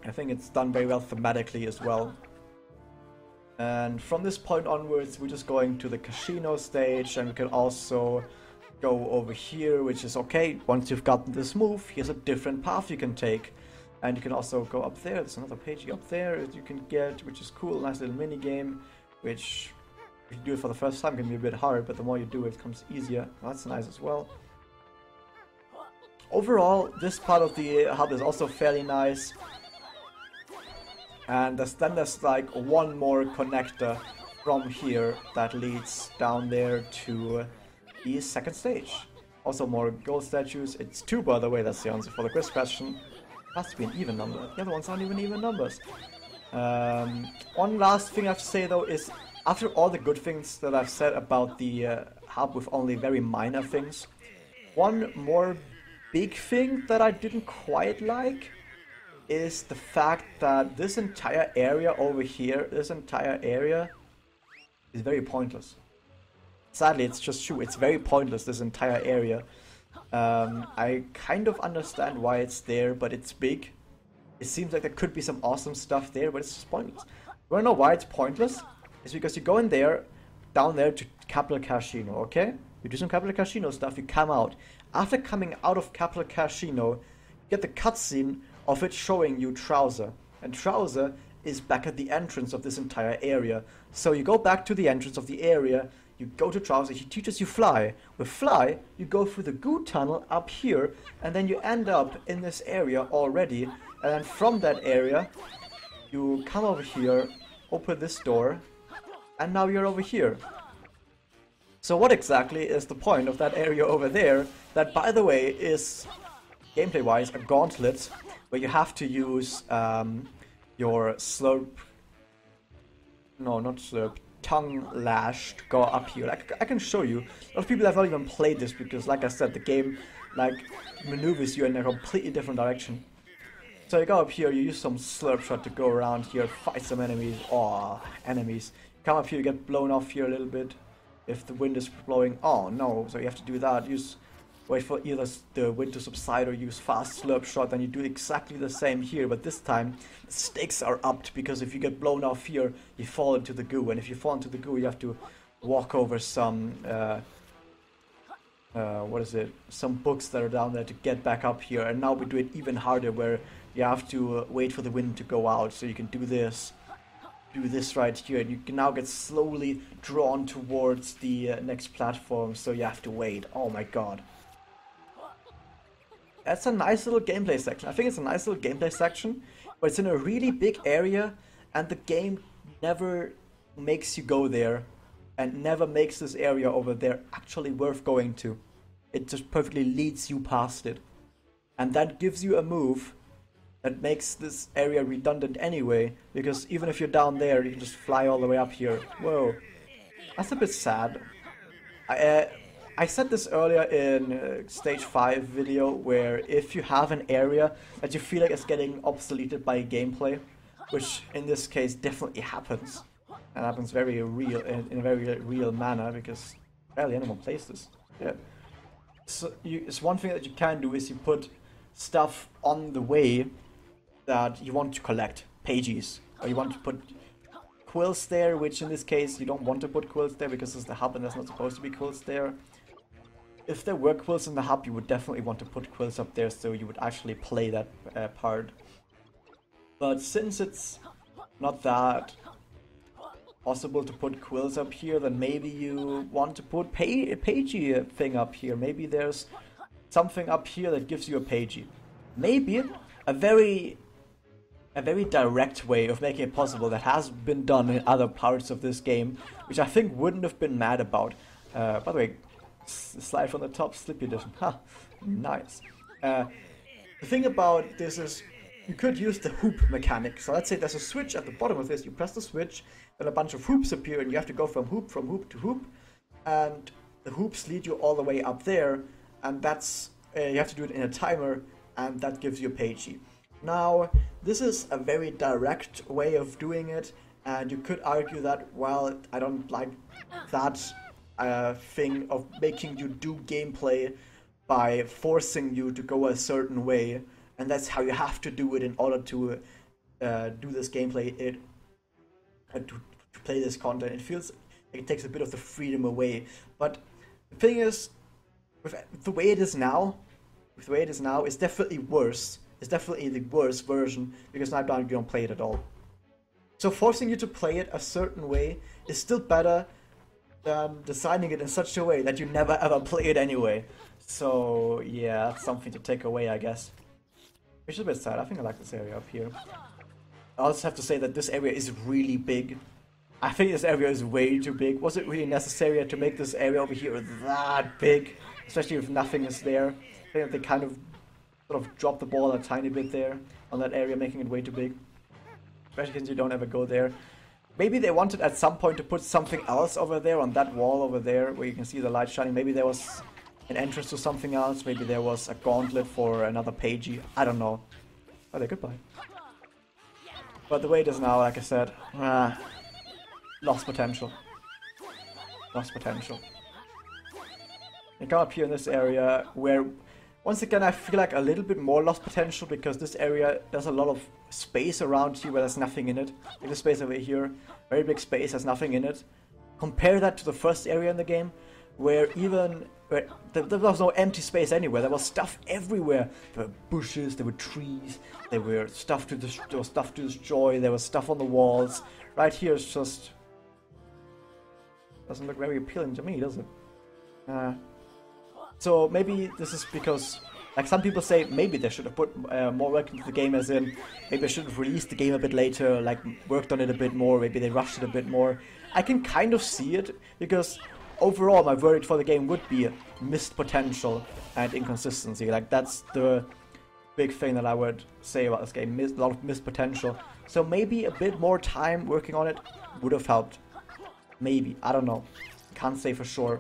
I think it's done very well thematically as well. And from this point onwards, we're just going to the casino stage, and we can also go over here, which is okay. Once you've gotten this move, here's a different path you can take. And you can also go up there. There's another page up there that you can get, which is cool. Nice little mini game, which if you do it for the first time can be a bit hard, but the more you do it, it becomes easier. That's nice as well. Overall, this part of the hub is also fairly nice. And then there's like one more connector from here that leads down there to the second stage. Also more gold statues. It's 2, by the way. That's the answer for the quiz question. Has to be an even number. The other ones aren't even numbers. One last thing I have to say though is, after all the good things that I've said about the hub with only very minor things, one more big thing that I didn't quite like is the fact that this entire area over here, is very pointless. Sadly, it's just true. It's very pointless, this entire area. I kind of understand why it's there, but it's big. It seems like there could be some awesome stuff there, but it's just pointless. You wanna know why it's pointless? It's because you go in there, down there to Capital Casino, okay? You do some Capital Casino stuff, you come out. After coming out of Capital Casino, you get the cutscene of it showing you Trouser. And Trouser is back at the entrance of this entire area. So you go back to the entrance of the area, you go to Trouser, he teaches you Fly. With Fly, you go through the goo tunnel up here, and then you end up in this area already. And then from that area, you come over here, open this door, and now you're over here. So what exactly is the point of that area over there, that by the way is, gameplay-wise, a gauntlet, where you have to use your tongue lash to go up here. I can show you. A lot of people have not even played this because, like I said, the game maneuvers you in a completely different direction. So you go up here, you use some slurp shot to go around here, fight some enemies. Oh, enemies. Come up here, you get blown off here a little bit if the wind is blowing. Oh no, so you have to do that. Wait for either the wind to subside or use fast slurp shot, and you do exactly the same here, but this time the stakes are upped, because if you get blown off here, you fall into the goo, and if you fall into the goo, you have to walk over some, some books that are down there to get back up here, and now we do it even harder, where you have to wait for the wind to go out, so you can do this right here, and you can now get slowly drawn towards the next platform, so you have to wait. Oh my god. That's a nice little gameplay section. I think it's a nice little gameplay section, but it's in a really big area, and the game never makes you go there, and never makes this area over there actually worth going to. It just perfectly leads you past it. And that gives you a move that makes this area redundant anyway, because even if you're down there, you can just fly all the way up here. Whoa. That's a bit sad. I said this earlier in stage 5 video, where if you have an area that you feel like is getting obsoleted by gameplay, which in this case definitely happens, and happens very real in a very real manner, because barely anyone plays this. Yeah. So it's one thing that you can do is you put stuff on the way that you want to collect, pages, or you want to put quills there, which in this case you don't want to put quills there because it's the hub and there's not supposed to be quills there. If there were quills in the hub, you would definitely want to put quills up there so you would actually play that part. But since it's not that possible to put quills up here, then maybe you want to put a pagey thing up here. Maybe there's something up here that gives you a pagey. Maybe a very direct way of making it possible that has been done in other parts of this game, which I think wouldn't have been mad about. By the way, slide from the top, Slippy Edition. Ha, nice. The thing about this is you could use the hoop mechanic. So let's say there's a switch at the bottom of this. You press the switch, then a bunch of hoops appear, and you have to go from hoop to hoop, and the hoops lead you all the way up there, and that's you have to do it in a timer, and that gives you a pagey. Now, this is a very direct way of doing it, and you could argue that, well, I don't like that thing of making you do gameplay by forcing you to go a certain way, and that's how you have to do it in order to do this gameplay, to play this content. It feels like it takes a bit of the freedom away, but the thing is, with the way it is now, it's definitely worse. It's definitely the worst version, because now you don't play it at all. So forcing you to play it a certain way is still better than designing it in such a way that you never ever play it anyway. So yeah, that's something to take away, I guess. Which is a bit sad. I think I like this area up here. I also have to say that this area is really big. I think this area is way too big. Was it really necessary to make this area over here that big? Especially if nothing is there. I think that they kind of sort of dropped the ball a tiny bit there on that area, making it way too big. Especially since you don't ever go there. Maybe they wanted at some point to put something else over there on that wall over there where you can see the light shining. Maybe there was an entrance to something else. Maybe there was a gauntlet for another pagey. I don't know. Oh, there, goodbye. But the way it is now, like I said, lost potential. Lost potential. You come up here in this area where, once again, I feel like a little bit more lost potential, because this area, there's a lot of space around here where there's nothing in it. Like this space over here, very big space, has nothing in it. Compare that to the first area in the game, where there was no empty space anywhere. There was stuff everywhere. There were bushes, there were trees, there was stuff to destroy, there was stuff on the walls. Right here it's just doesn't look very appealing to me, does it? So maybe this is because, like some people say, maybe they should have put more work into the game, as in maybe they should have released the game a bit later, like worked on it a bit more, maybe they rushed it a bit more. I can kind of see it, because overall my verdict for the game would be missed potential and inconsistency. Like that's the big thing that I would say about this game, a lot of missed potential. So maybe a bit more time working on it would have helped. Maybe, I don't know, can't say for sure.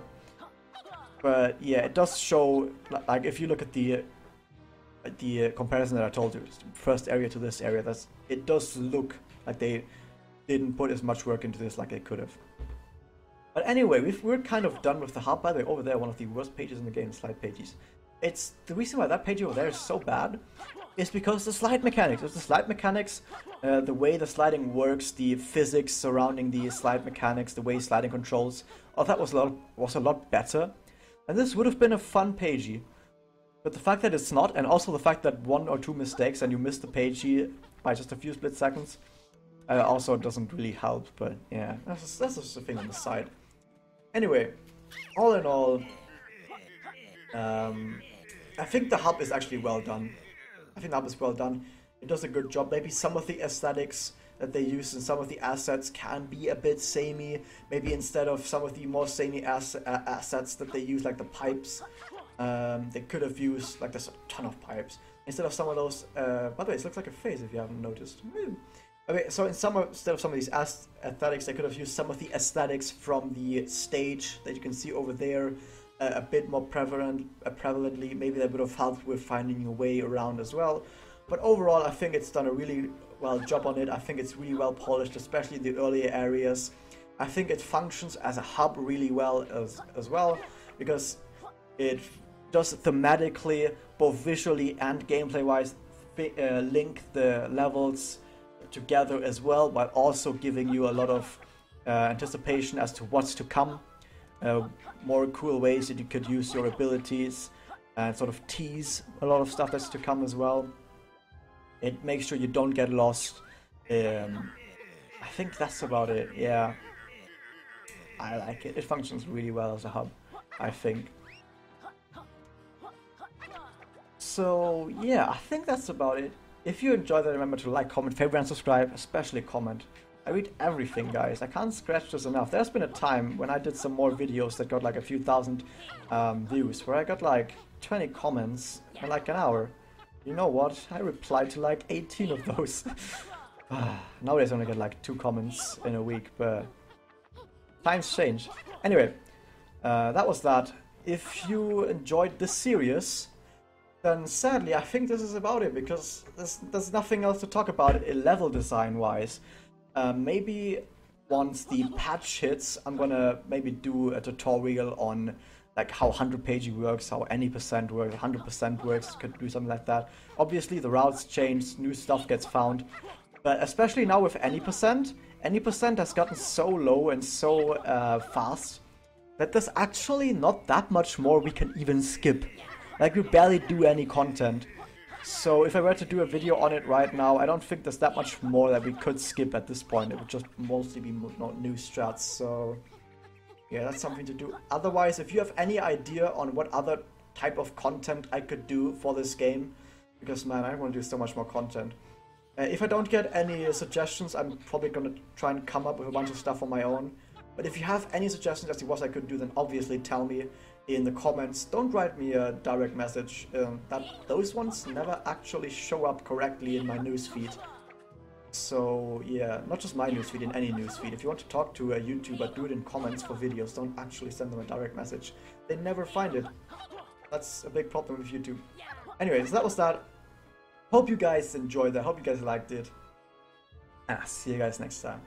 But yeah, it does show, like if you look at the comparison that I told you, first area to this area, it does look like they didn't put as much work into this like they could have. But anyway, we're kind of done with the hub. By the way, over there, one of the worst pages in the game, slide pages. It's the reason why that page over there is so bad is because the slide mechanics. It's the slide mechanics, the way the sliding works, the physics surrounding the slide mechanics, the way sliding controls. All that was a lot better. And this would have been a fun pagey. But the fact that it's not, and also the fact that one or two mistakes and you miss the pagey by just a few split seconds, also doesn't really help. But yeah, that's just a thing on the side. Anyway, all in all, I think the hub is actually well done. I think the hub is well done. It does a good job. Maybe some of the aesthetics that they use and some of the assets can be a bit samey. Maybe instead of some of the more samey assets that they use, like the pipes, they could have used, like there's a ton of pipes. instead of some of those, by the way, it looks like a face if you haven't noticed. Okay, so instead of some of these aesthetics, they could have used some of the aesthetics from the stage that you can see over there a bit more prevalently. Maybe that would have helped with finding your way around as well. But overall, I think it's done a really well job on it. I think it's really well polished, especially the earlier areas. I think it functions as a hub really well as well, because it does thematically, both visually and gameplay-wise, link the levels together as well, while also giving you a lot of anticipation as to what's to come. More cool ways that you could use your abilities and sort of tease a lot of stuff that's to come as well. It makes sure you don't get lost. I think that's about it, yeah. I like it. It functions really well as a hub, I think. So yeah, I think that's about it. If you enjoyed that, remember to like, comment, favorite, and subscribe, especially comment. I read everything, guys. I can't scratch this enough. There's been a time when I did some more videos that got like a few thousand views, where I got like 20 comments in like an hour. You know what? I replied to like 18 of those. Nowadays I only get like 2 comments in a week, but times change. Anyway, that was that. If you enjoyed this series, then sadly I think this is about it, because there's nothing else to talk about it level design wise. Maybe once the patch hits, I'm gonna maybe do a tutorial on like how 100 paging works, how any percent works, 100% works, could do something like that. Obviously the routes change, new stuff gets found, but especially now with any percent has gotten so low and so fast that there's actually not that much more we can even skip. Like, we barely do any content. So if I were to do a video on it right now, I don't think there's that much more that we could skip at this point. It would just mostly be not new strats, so yeah, that's something to do. Otherwise, if you have any idea on what other type of content I could do for this game, because man, I want to do so much more content. If I don't get any suggestions, I'm probably going to try and come up with a bunch of stuff on my own. But if you have any suggestions as to what I could do, then obviously tell me in the comments. Don't write me a direct message. Those ones never actually show up correctly in my newsfeed. So yeah, not just my newsfeed, in any newsfeed. If you want to talk to a YouTuber, do it in comments for videos. Don't actually send them a direct message. They never find it. That's a big problem with YouTube. Anyways, that was that. Hope you guys enjoyed that. Hope you guys liked it. And I'll see you guys next time.